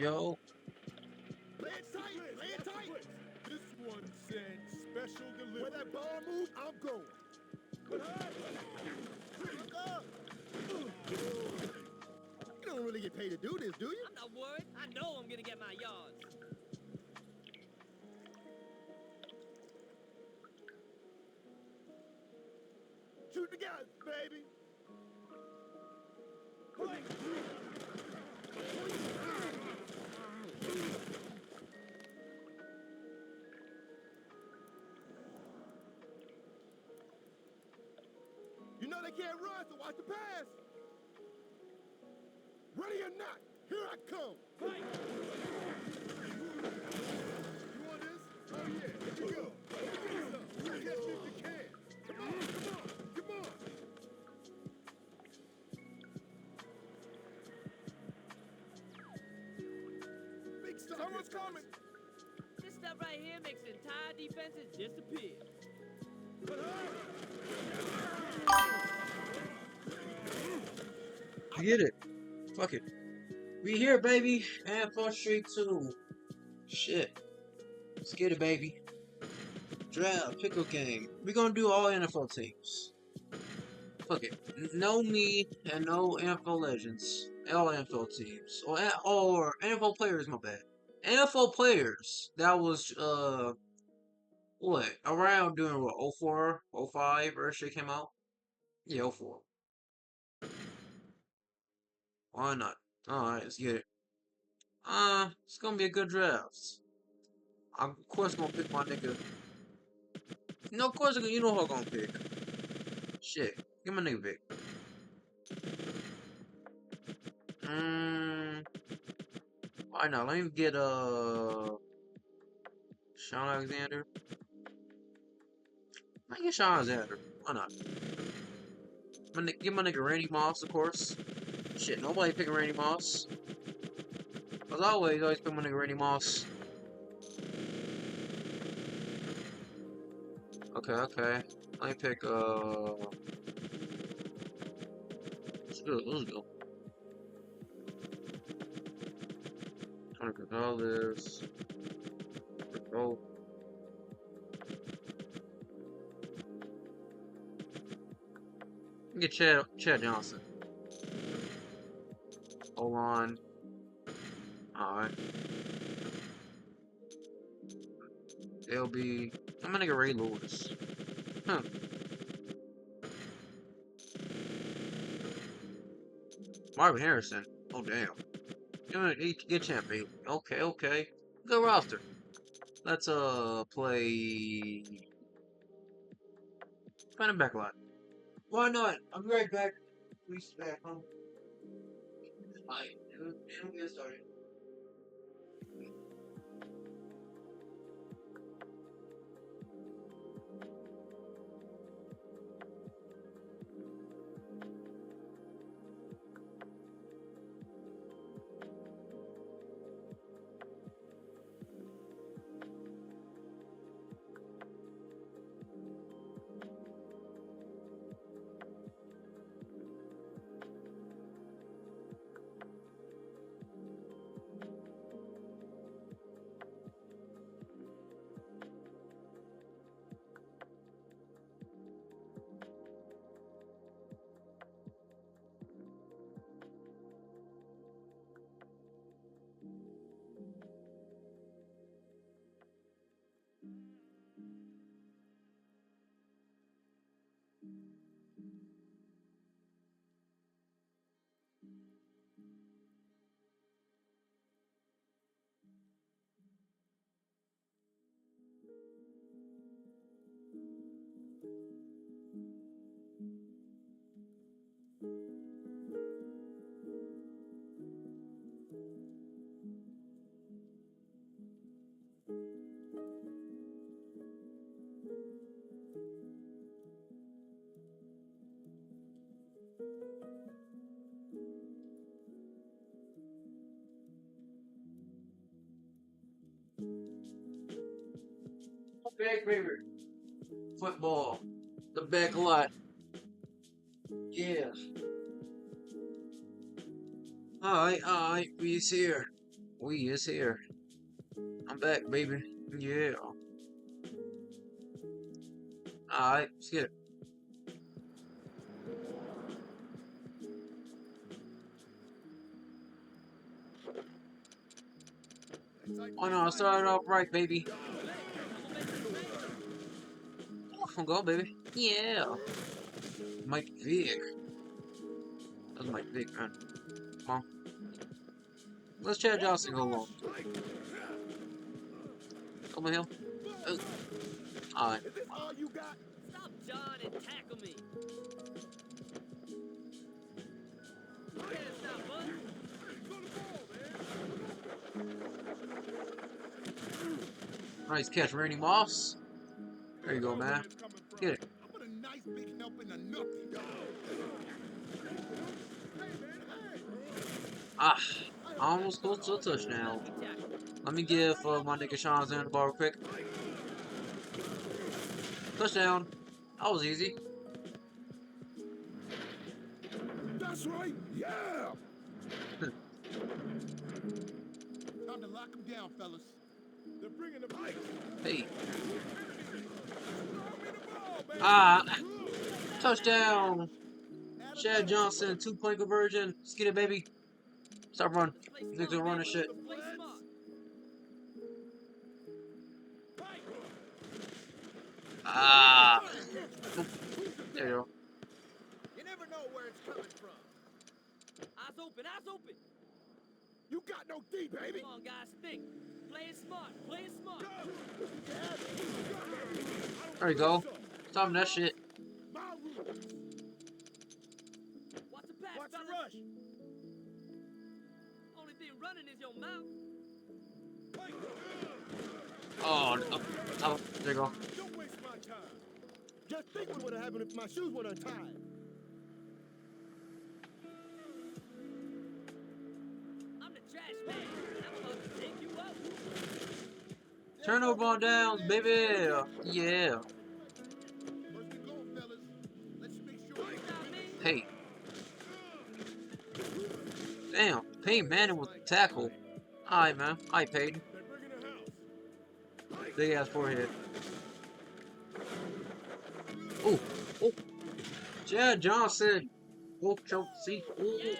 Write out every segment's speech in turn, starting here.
Yo. Play it tight, play it tight. This one sends special delivery. Where that ball moves, I'm going. Look up. You don't really get paid to do this, do you? I'm not worried. I know I'm gonna get my yards. Shoot the guys, baby. Play. You know they can't run, so watch the pass. Ready or not, here I come. Fight. You want this? Oh yeah, here you go. Catch me if you can. Come on, come on, come on. Big stuff. Someone's coming. This stuff right here makes entire defenses disappear. Get it. Fuck it. We here, baby. NFL Street 2. Shit. Let's get it, baby. Draft, pickle game. We're gonna do all NFL teams. Fuck it. No me and no NFL legends. All NFL teams. Or NFL players, my bad. NFL players. That was, what? Around doing what? 04? 05? Or shit came out? Yeah, 04. Why not? Alright, let's get it. It's gonna be a good draft. I'm, of course, gonna pick my nigga. No, of course, you know who I'm gonna pick. Shit. Get my nigga pick. Why not? Let me get, Sean Alexander. I get Sean Alexander. Why not? Get my nigga Randy Moss, of course. Shit, nobody picking Randy Moss. As always pick my nigga Randy Moss. Okay. Let me pick, let's go. Tony Gonzalez. Go. Get Chad Johnson. Hold on. Alright. LB. I'm gonna get Ray Lewis. Marvin Harrison. Oh damn. Get Champ Bailey. Okay. Good roster. Let's play running back a lot. Why not? I'll be right back. Please back home. Alright, and we'll get started. Big favorite. Football. The back lot. Yeah. Alright, we's here. We is here. I'm back, baby. Yeah. Alright, let's get it. Oh no, I started off right, baby. I'm going, baby. Yeah. Mike Vick. That's Mike Vick, man. Come on. Let's Chad Johnson go along. Come on, him. Alright. Is this all you got? Stop, John, and tackle me. You can't stop us. Nice catch, Randy Moss. There you go, man. Get it. I put a nice big helping of nothing, dog. Ah, almost close to a touchdown. Let me give my nigga Sean Zan the ball real quick. Touchdown. That was easy. That's right. Yeah. Time to lock him down, fellas. They're bringing the bike. Hey. Ball, Ah. Touchdown. Chad Johnson, 2-point conversion. Let's get it, baby. Stop running. Niggas gonna run and shit. Play smart. Ah. There you go. You never know where it's coming from. Eyes open, eyes open. You got no D, baby. Come on, guys, think. Play it smart, play it smart. There you go. Stop that shit. My rules. Watch the pass, Watch the fellas. rush. Only thing running is your mouth. Oh, no. Oh, there you go. Don't waste my time. Just think what would have happened if my shoes weren't untied. I'm the trash man, and I'm about to take you out. Turnover on downs, baby. Yeah. First and goal, fellas. Let's make sure. Stop me. Hey. Damn. Peyton Manning with the tackle. Alright, man. Alright, Peyton. They're bringing the house. Big ass forehead. Oh. Oh. Chad Johnson. Oh, choke. See? Ooh. Yeah,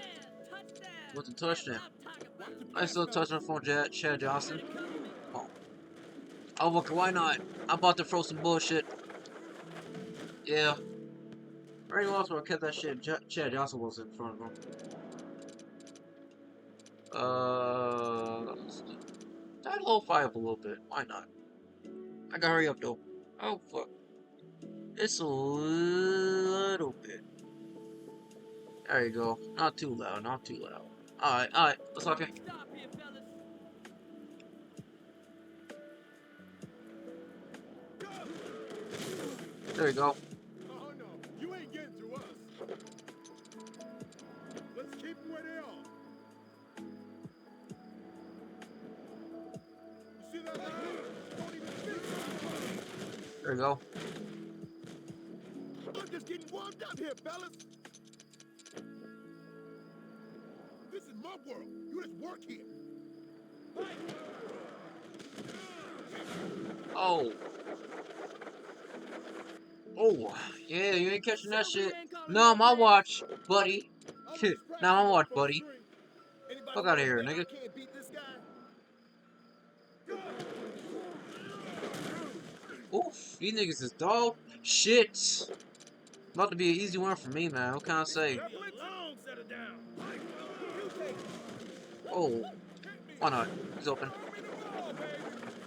touchdown. With the touchdown. Stop talking about it. Nice little touchdown from Chad Johnson. Better cover me. Oh, look, why not? I'm about to throw some bullshit. Yeah. Randy Moss would have kept that shit. Chad Johnson was in front of him. Try to low five a little bit. Why not? I gotta hurry up though. Oh fuck. It's a little bit. There you go. Not too loud. Not too loud. Alright, alright. Let's talk it. Stop here, fellas. There you go. Oh no, you ain't getting to us. Let's keep them where they are. You see that line? Don't even think about it. There you go. I'm just getting warmed up here, fellas. This is my world. You just work here. Oh. Oh. Yeah, you ain't catching that shit. No, my watch, buddy. Now my watch, buddy. Fuck outta here, nigga. Can't beat this guy. Oof, these niggas is dog shit. About to be an easy one for me, man. What can I say? Oh, why not? He's open.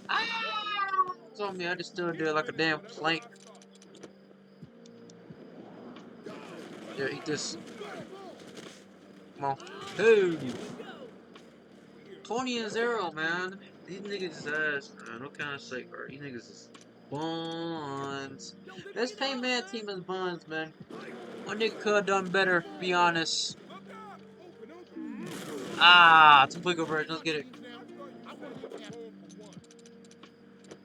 Ah! It's on me. I just stood there like a damn plank. Yeah, eat this. Come on. Hey! 20-0, man. These niggas is ass, man. What can I say, bro? These niggas is buns. This Pain Man team is buns, man. One nigga could have done better, be honest. Ah, 2-point conversion. Let's get it. I want to get home for one.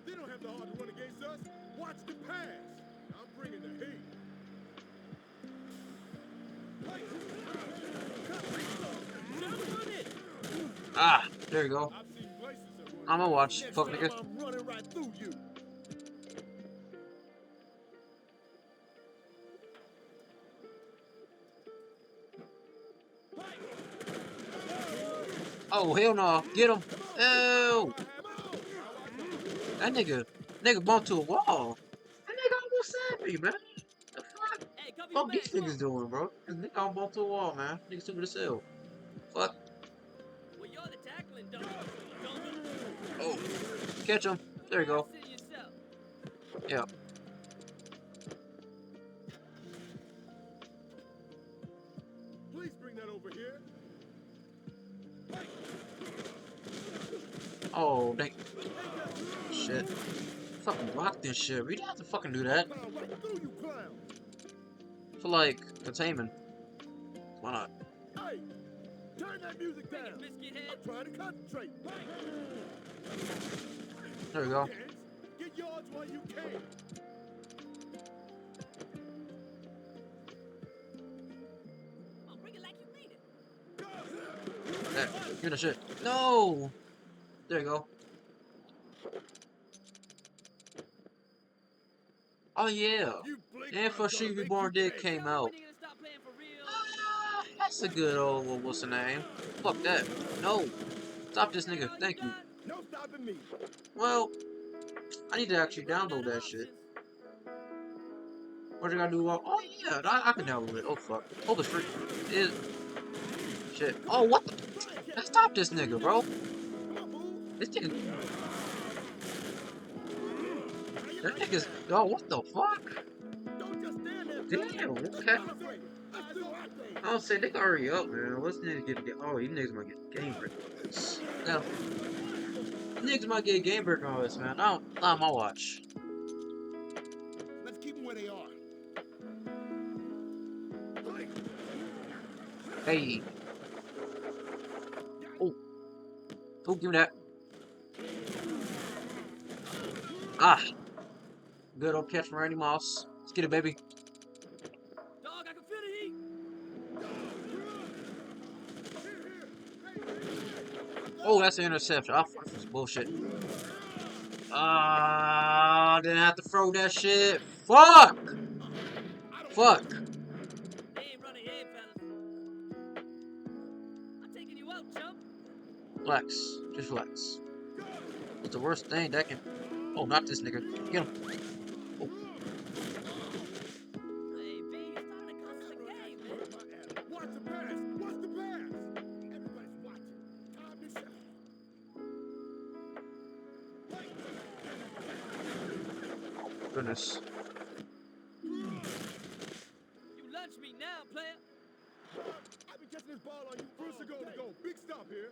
They don't have the heart to run against us. Watch the pass. I'm bringing the heat. Ah, there you go. I've I'ma watch. Next Fuck time nigga. I'm running right through you. Oh hell no! Get him! Ew! That nigga bumped to a wall. That nigga almost saved me, man. The fuck? Hey, cover your Fuck man. these Come niggas on. doing, bro? This nigga almost bumped to a wall, man. Niggas stupid as hell. Fuck. Well, you're the tackling dummy. Oh, catch him. There you go. Sit yourself. Yeah. Please bring that over here. Oh, dang. Shit. Fucking block this shit. We didn't have to fucking do that. Clown right through you, clown. For like containment. Why not? Hey, turn that music Bring down. it, biscuit head. I'm trying to concentrate. There we go. Hands, get yours while you can. Oh, bring it like you mean it. There. Give me the shit. No! There you go. Oh yeah. You blink, And for I'm She gonna make Reborn you did pay. came Yo, out. when you gonna stop playing for real? That's a good old, what's the name? Fuck that. No. Stop this nigga. Thank you. No stopping me. Well, I need to actually download that shit. What you gotta do? Oh yeah, I can download it. Oh fuck. Oh, the freak is shit. Oh what the? Now stop this nigga, bro. Come on, move. This nigga. That nigga's. Oh what the fuck? Don't just stand there. Damn. Okay. Let's do our thing. I was saying they can hurry up, man. What's niggas get? Oh, these niggas might get game break. Now, these niggas might get game break on us, man. Not on my watch. Let's keep them where they are. Hey. Oh. Oh, give me that. Ah. Good old catch from Randy Moss. Let's get it, baby. Dog, I can feel the heat. Oh, that's an interception. Oh, fuck, this is bullshit. Ah, didn't have to throw that shit. Fuck! Fuck. They ain't running here, fellas. I'm taking you out, chump. Flex. Just flex. It's the worst thing that can... Oh, not this nigga. Get him. Oh. Hey, B, it's time to cost us a game, man. Watch the pass. Watch the pass. Everybody's watching. Time to shut. Goodness. You lunch me now, player. I've been catching this ball on you. First ago to go. Big stop here.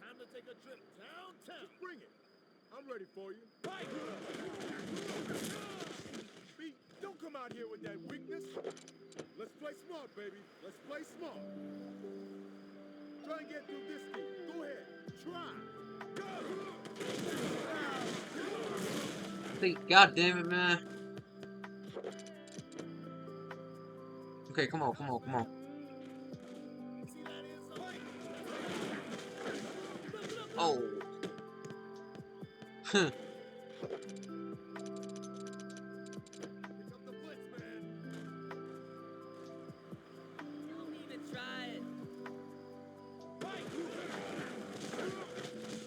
Time to take a trip downtown. Just bring it. I'm ready for you. B, don't come out here with that weakness. Let's play smart, baby. Let's play smart. Try and get through this thing. Go ahead. Try. God damn it, man. Okay, come on, come on, come on. See that inside? Oh. Huh. Pick up the blitz, man. Don't even try it.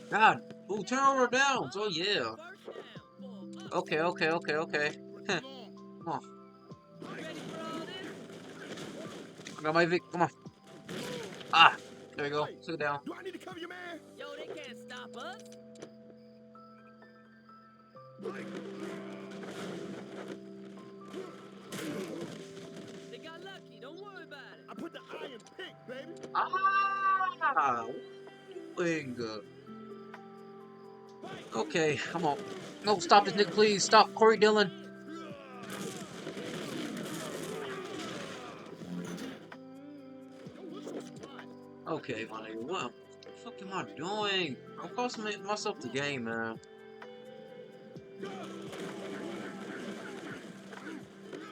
God. Ooh, turnover downs. Oh, yeah. First down. Full. Okay, okay, okay, okay. Huh. Come on. Ready for all this? I got my Vic. Come on. Ah. There you go. Sit down. Do I need to cover you, man? Yo, they can't stop us. They got lucky. Don't worry about it. I put the eye in pink, baby. Ah. Wing. Okay, come on. No, stop this nigga, please. Stop, Corey Dillon. Don't look so surprised. Okay, my nigga. What the fuck am I doing? I'm costing myself the game, man.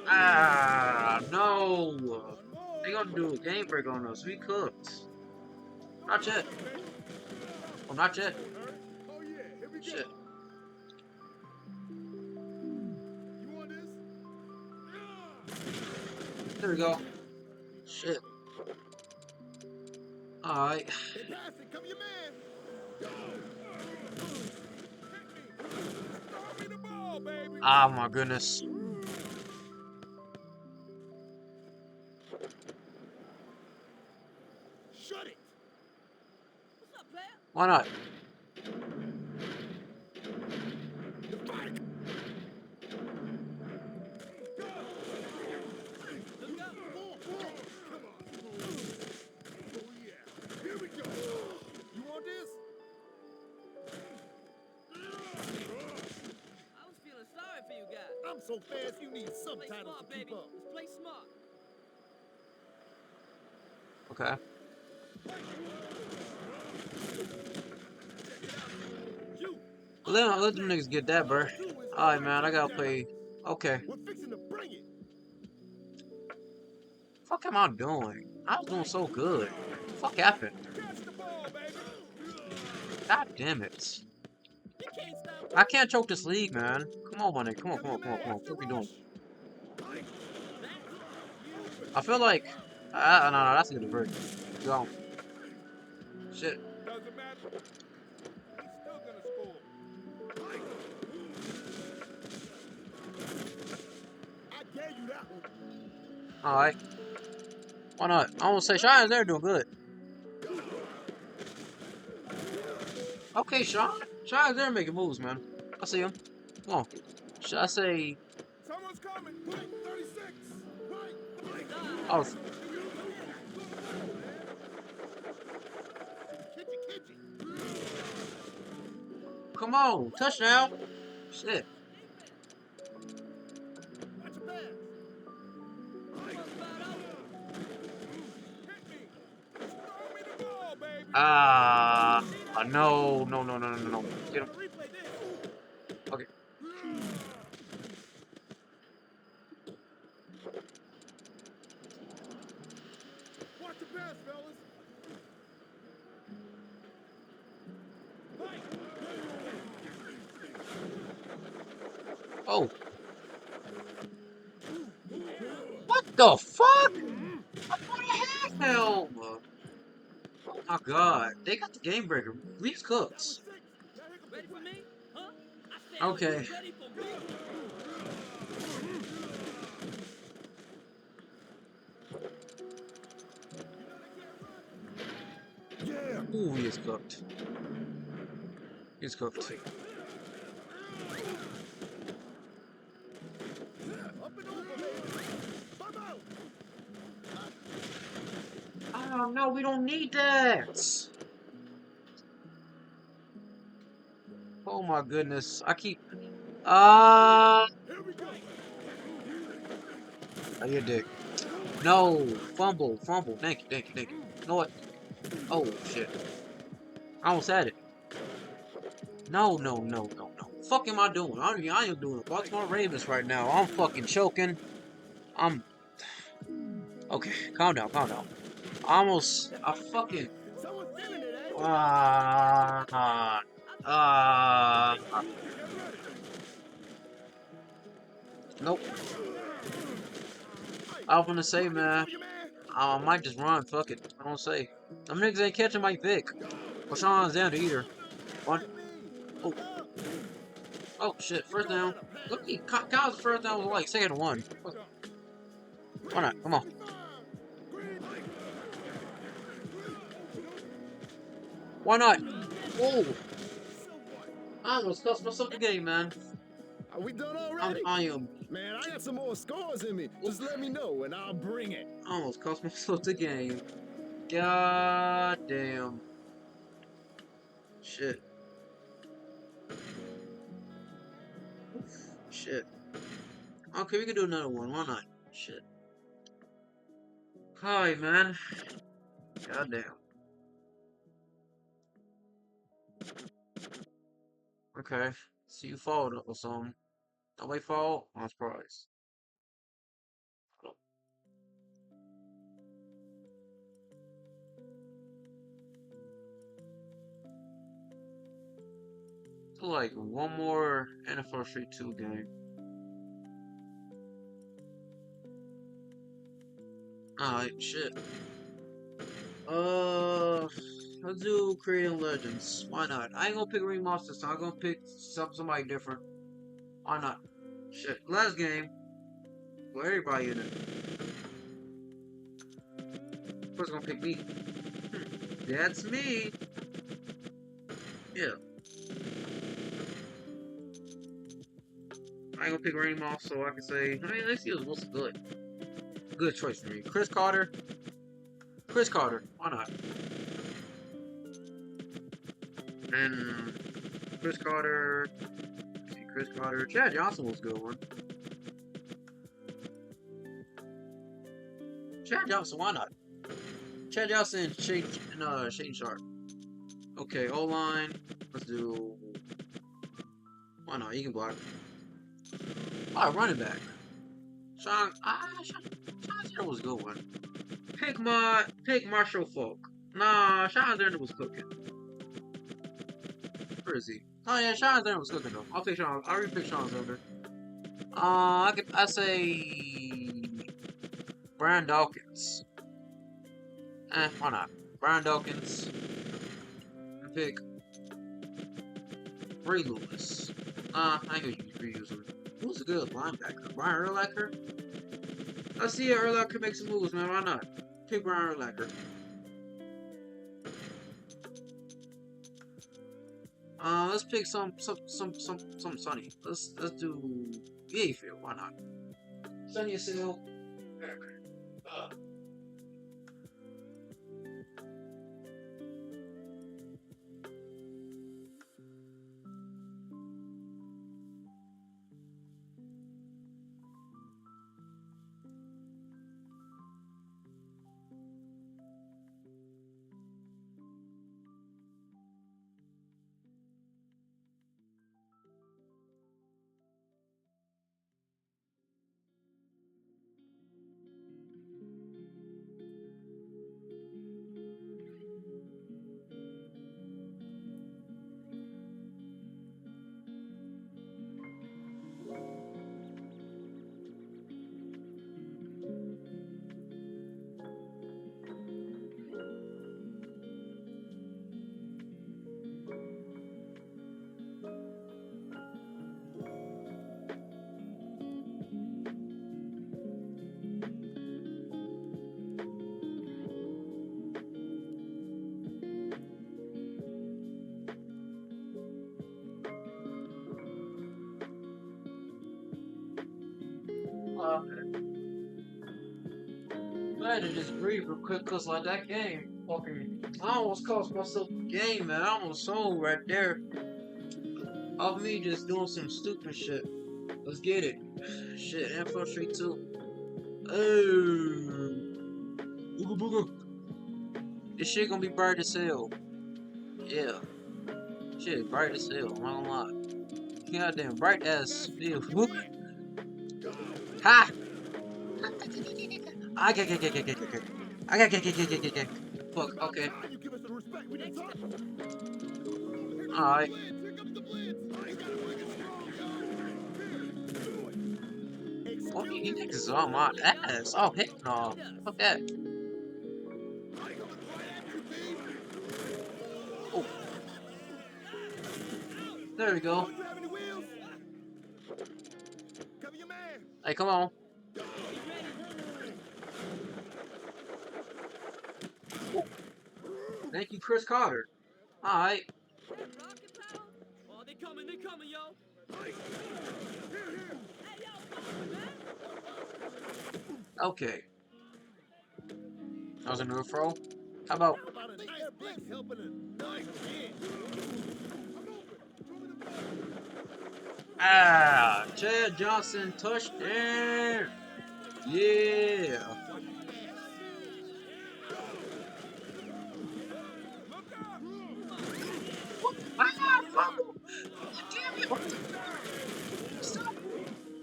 Ah, no. They gonna do a game break on us. We cooked. Not yet. Oh, not yet. Oh, yeah. Here we go. Shit. You want this? There we go. Shit. Alright. They passed it. Come your man. Go. Hit me. Throw me the ball, baby. Ah, my goodness. Shut it. What's up, player? Why not? The fight. Go. Look up. Come on. Oh, yeah. Here we go. You want this? I was feeling sorry for you guys. I'm so fast you need Play subtitles smart, to keep baby. up. Let's play smart. Okay. You. Let them niggas get that, bro. Alright, man. I gotta play. Okay. We're fixing to bring it. Fuck am I doing? I was doing so good. Fuck happened? Catch the ball, baby. God damn it. You can't stop. I can't choke this league, man. Come on, my nigga. Come on, come on, come on, come on. What we doing? I feel like... no, that's a good break. Go. Shit. Doesn't matter. He's still gonna score. I gave you that one. Alright. Why not? I won't say Sean, they're doing good. Okay, Sean. Sean's there making moves, man. I see him. Come on. Should I say... Someone's coming. Right, 36. Right. Oh, Kitty, kitty. come on. Touchdown. Shit. Watch your pass. Almost about over. Hit me. Throw me the ball, baby. No. Get him. Replay this. Okay. Watch the pass, fellas. Oh. What the fuck? Hell. Oh my god. They got the game breaker. Leaves cooks. Ready for me? Huh? I said, Okay. Are you ready for me? Yeah. Ooh, he is cooked. He's cooked. Up and over, baby. Bum out. Oh no, we don't need that. Oh my goodness. I keep... Here we go. Oh, you dick. No. Fumble. Thank you. You know what? Oh, shit. I almost had it. No. Fuck am I doing? I am doing the Baltimore Ravens right now. I'm fucking choking. Okay, calm down. I fucking... Someone's feeling it, eh? Nope. I was gonna say, man, I might just run. Fuck it. I don't say. Them niggas ain't catching Mike Vick or Sean Alexander either. One. Oh. Oh shit. First down. Look, Kyle's first down was like second one. Why not? Come on. Why not? Oh. I almost cost myself the game, man. Are we done already? I am. Man, I got some more scores in me. Just let me know and I'll bring it. I almost cost myself the game. God damn. Shit. Shit. Okay, we can do another one. Why not? Shit. Hi, man. God damn. Okay. See you followed up or something. Nobody fall? I'm surprised. Like one more NFL Street 2 game. Alright, shit. Let's do Creating Legends. Why not? I ain't gonna pick Ring Monster, so I'm gonna pick somebody different. Why not? Shit. Last game. Well, everybody in it. Who's gonna pick me? That's me. Yeah. I ain't gonna pick Ring Moss, so I can say, I mean, let's see what's good. Good choice for me. Chris Carter. Chris Carter. Why not? And Chris Carter. Let's see, Chris Carter. Chad Johnson was a good one. Chad Johnson, why not? Chad Johnson and Shane Sharp. Okay, O-line. Let's do. Why not? You can block. Alright, running back. Sean Zerner was a good one. Pick Marshall Falk. Nah, Sean Zerner was cooking. Where is he? Oh yeah, Sean Zerner was cooking though. I'll repick Sean Zerner. I say Brian Dawkins. Why not? Brian Dawkins. Pick Ray Lewis. I ain't gonna reuse him. Who's a good linebacker? Brian Urlacher? I see Urlacher make some moves, man. Why not? Pick Brian Urlacher. Let's pick some Sonny. Let's do Mayfield. Why not? Sonny Seal. I had to just breathe real quick because like that game fucking I almost cost myself the game, man. I almost sold right there. Of me just doing some stupid shit. Let's get it. Shit, NFL Street 2. Oh, booga booga. This shit gonna be bright as hell. Yeah. Shit, bright as hell, I'm not gonna lie. Goddamn bright ass hell. Ha! I get. Fuck, okay. Alright. What do you think is on my ass? Oh, heck no. Fuck that. Oh. There we go. Hey, come on. Oh. Thank you, Chris Carter. Alright. Oh, they coming, yo. Okay. That was a new throw. How about? Ah, Chad Johnson touchdown. Yeah.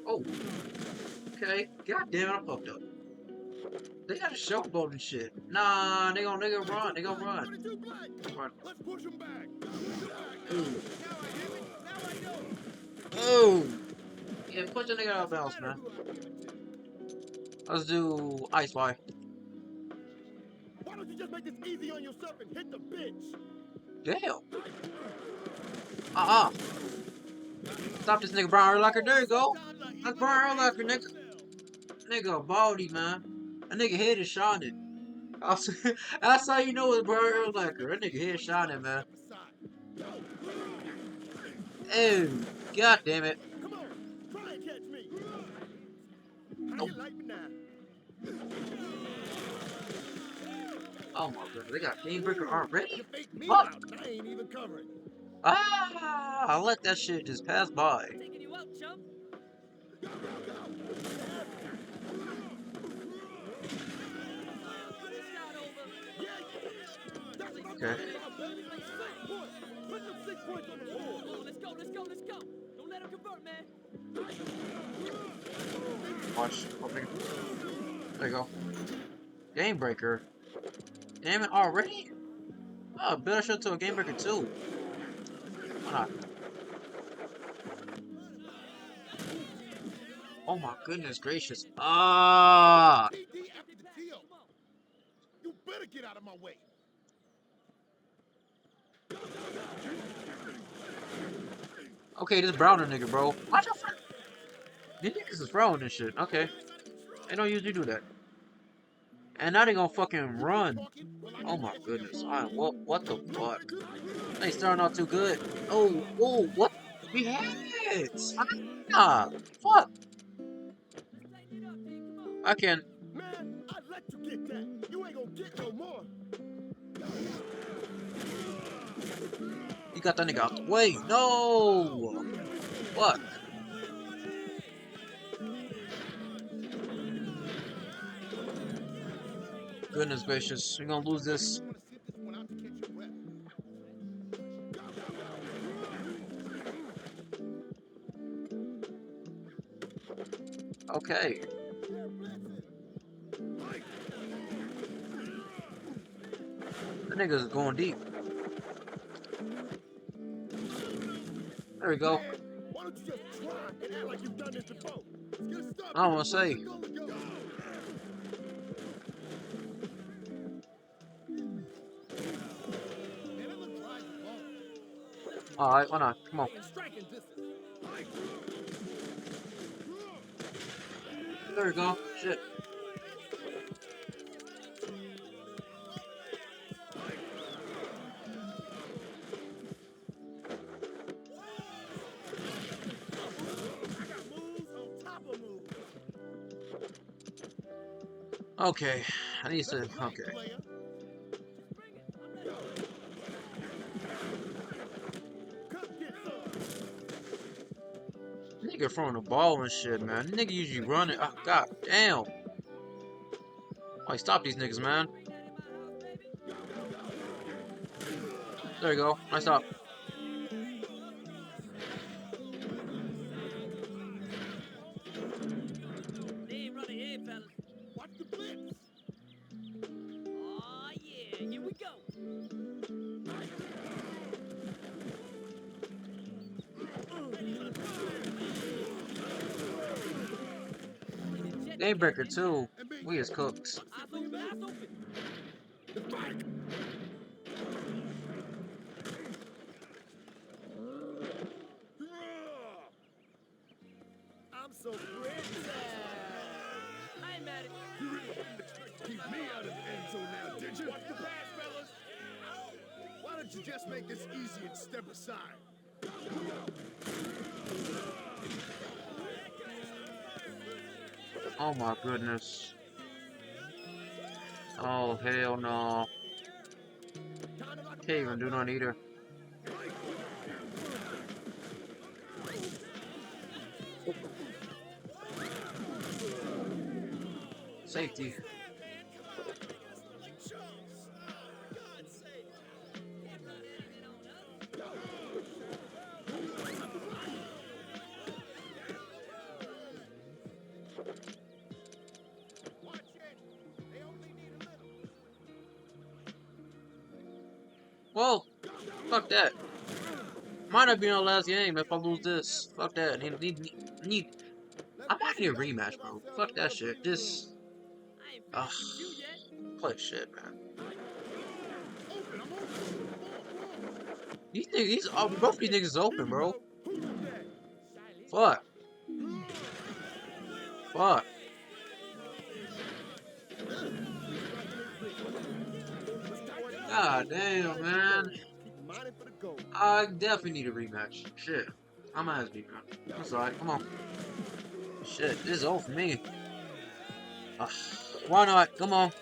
Oh. Okay. God damn it, I fucked up. They got a showboat and shit. Nah, they gonna run. They gonna run. Let's push them back. Ooh. Yeah, punch the nigga out of bounds, man. Who I give it to. Let's do Ice Fly. Why don't you just make this easy on yourself and hit the bitch? Damn. Stop this nigga Brian Urlacher. There you go. That's Brian Urlacher, nigga. Nigga baldy, man. That nigga head is shining. That's how you know it's Brian Urlacher. That nigga head shining, man. Oh, god damn it. Come on, try and catch me. How Oh. you like me now? Oh my god, they got Game Breaker already? You faked me Fuck. out, and I ain't even covering. I let that shit just pass by. Taking you out, chump. Good shot over. That's what I'm Okay. talking about, baby. 6 points. Put them 6 points on the board. Oh, let's go, let's go, let's go. Don't let him convert, man. Watch. Open. There you go. Game Breaker. Damn it, already? Oh, better show to a Game Breaker too. Why not? Oh my goodness gracious. PD after the deal. You better get out of my way. Okay, this Browner nigga, bro. Watch out for. These niggas is throwing this shit. Okay. They don't usually do that. And now they gonna fucking run. Oh my goodness. What the fuck? They starting out too good. Oh, what? We had it. Ah, fuck. Let's tighten it up, D. Come on. I can. Man, I let you get that. You ain't gonna get no more. You got that nigga out the way. No. Fuck. Goodness gracious. We're gonna lose this. You wanna sit this one out to catch your breath. Okay. That nigga's going deep. There we go. Why don't you just try and act like you've done this before? Let's get it started. I don't wanna say. Let's go, let's go. Man, it looks like ball. Alright, why not? Come on. And striking distance. There we go. Shit. I got moves on top of moves. Okay. I need to. That's right, Okay. player. Bring it. I'm ready. Come get some. Nigga throwing the ball and shit, man. Nigga usually running. Oh, god damn. Like, stop these niggas, man. Bring that in my house, baby. There you go. Nice stop. They ain't running here, fellas. Watch the blitz. Oh yeah, here we go. Game Breaker 2. We as cooks. Eyes open, eyes open. I'm so pretty. I ain't mad at you. You really didn't expect to keep me out of the end zone now, did you? Watch the pass, fellas. Why don't you just make this easy and step aside? Oh my goodness. Oh hell no. Can't even do nothing either. Safety. Watch it. They only need a little. Well, fuck that. Might not be our last game if I lose this. Fuck that. I might need a rematch, bro. Fuck that shit. Just, I ain't ugh, finished with you yet. play shit, man. Open, I'm open. Come on. Both these niggas is open, bro. Who is that? Fuck, fuck. God damn, man. Keep mining for the gold. I definitely need a rematch. Shit. I might as well, man. I'm sorry. Come on. Shit, this is over for me. Ugh. Why not? Come on.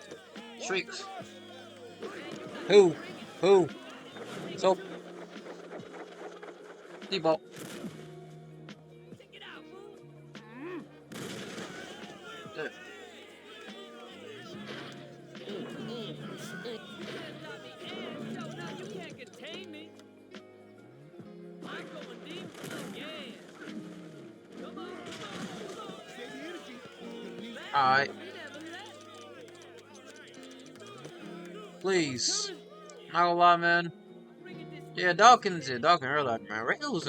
Shrieks. Who? Who? So, Debo. Check it out, fool. Yeah. You can't stop me, and yo, now you can't contain me. I'm going deep again. Come on. Save the energy. Alright. We never left. Please. Not gonna lie, man. Bringing this Yeah, Dawkins earlier, man. Ray was.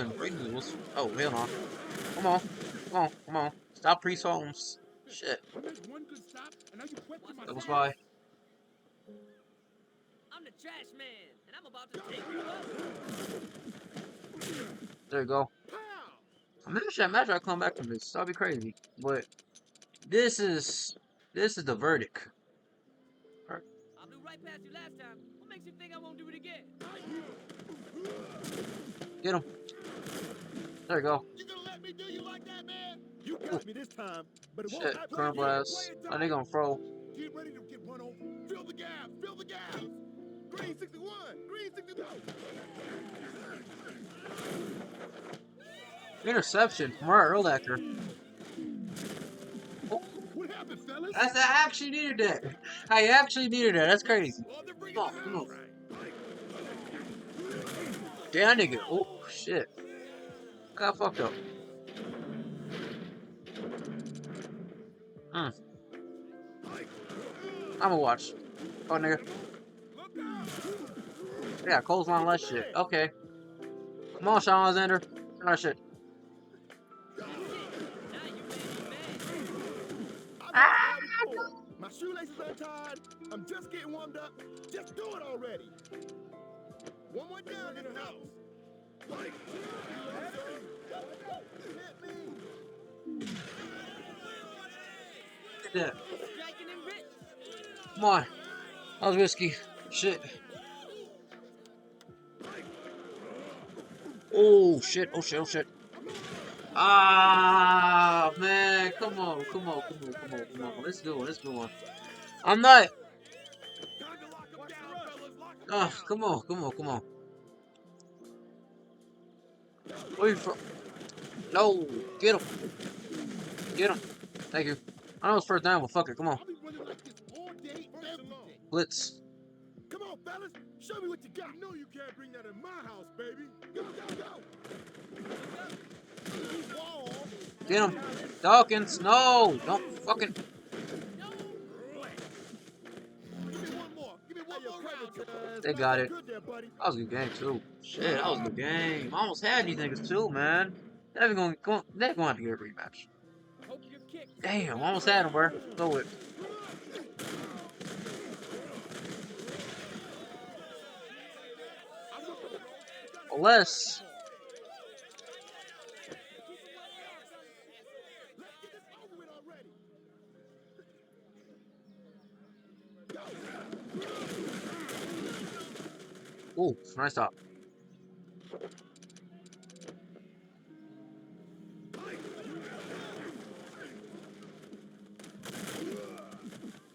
Oh, hell no. Come on. Come on. Come on. Stop Priest Holmes. Shit. I made one good stop, and now you question my That was style? why. I'm the trash man, and I'm about to take you up. There you go. Pow! I'm not sure imagine I come back from this. That'd be crazy. But this is the verdict. I blew right past you last time. What makes you think I won't do it again? Get him. There you go. You gonna let me do you like that, man? You got me this time, but it won't Shit. happen Current again. blast. Play it I think tight. I'm fro. Get ready to get run over. Fill the gap. Fill the gap. Green 61. Green 61. Interception from our Erlacher. What happened, fellas? I actually needed that. I actually needed that. That's crazy. Oh, they're bringing Come on, the come on. house. Damn nigga. Oh shit. Got fucked up. I'ma watch. Oh nigga. Look out. Yeah, Cole's on less shit. Okay. Come on, Sean Alexander. Oh shit. Now you made me mad. I'm not ready for it. My shoelaces untied. I'm just getting warmed up. Just do it already. One more down in the house. Like, Get that. Striking and rich. Come on. That was risky. Shit. Oh shit. Oh shit. Oh shit. Ah man. Come on. Come on. Come on. Come on. Come on. Let's do it. Let's do it. I'm not. time to lock 'em down, fellas. Lock 'em Ah, down. come on. Come on. Come on. Where you from? No. Get him. Get him. Thank you. I know it's first down, but fuck it. Come on. I'll be running like this all day, every day. Blitz. Come on, fellas. Show me what you got. You know you can't bring that in my house, baby. Go, go, go. Wall. Get him. Dawkins. No. Don't fucking. Give me one more. Give me one more round. They got it. Good there, buddy. That was a good game, too. Shit, that was a good game. I almost had these niggas, too, man. They're going to have to get a rematch. Hope your kick. Damn, almost had him, bro. Go with. Unless. Let's get this over with already. Ooh, nice stop.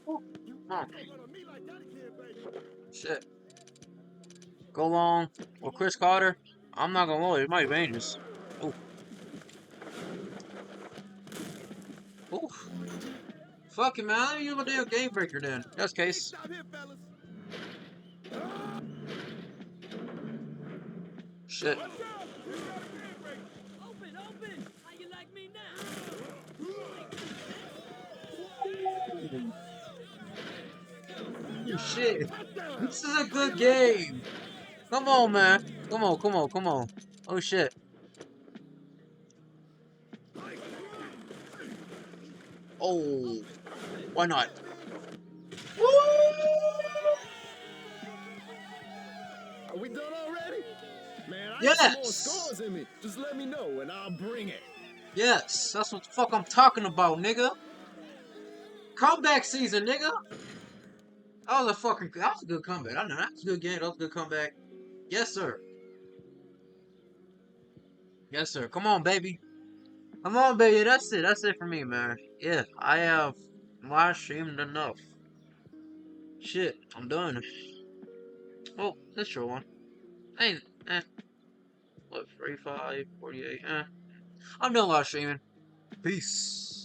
Run on me like that again, baby. Shit. Go long with Chris Carter. I'm not gonna lie, it might be dangerous. Ooh. Ooh. Fuck it, man. Let me use my damn game breaker then. That's the case. Stop here, fellas. Shit. Watch out. We got a game break. Open, open. How you like me now? Shit. This is a good game. Come on, man. Come on, come on, come on. Oh, shit. Oh, why not? Woo! Are we done already? Man, I got some more Yes! scores in me. Just let me know and I'll bring it. Yes, that's what the fuck I'm talking about, nigga. Comeback season, nigga. That was a good comeback. I know that was a good game. That was a good comeback. Yes, sir. Yes, sir. Come on, baby. Come on, baby. That's it. That's it for me, man. Yeah, I have live streamed enough. Shit, I'm done. Oh, that's short one. Hey, what, 45, 48, I'm done live streaming. Peace.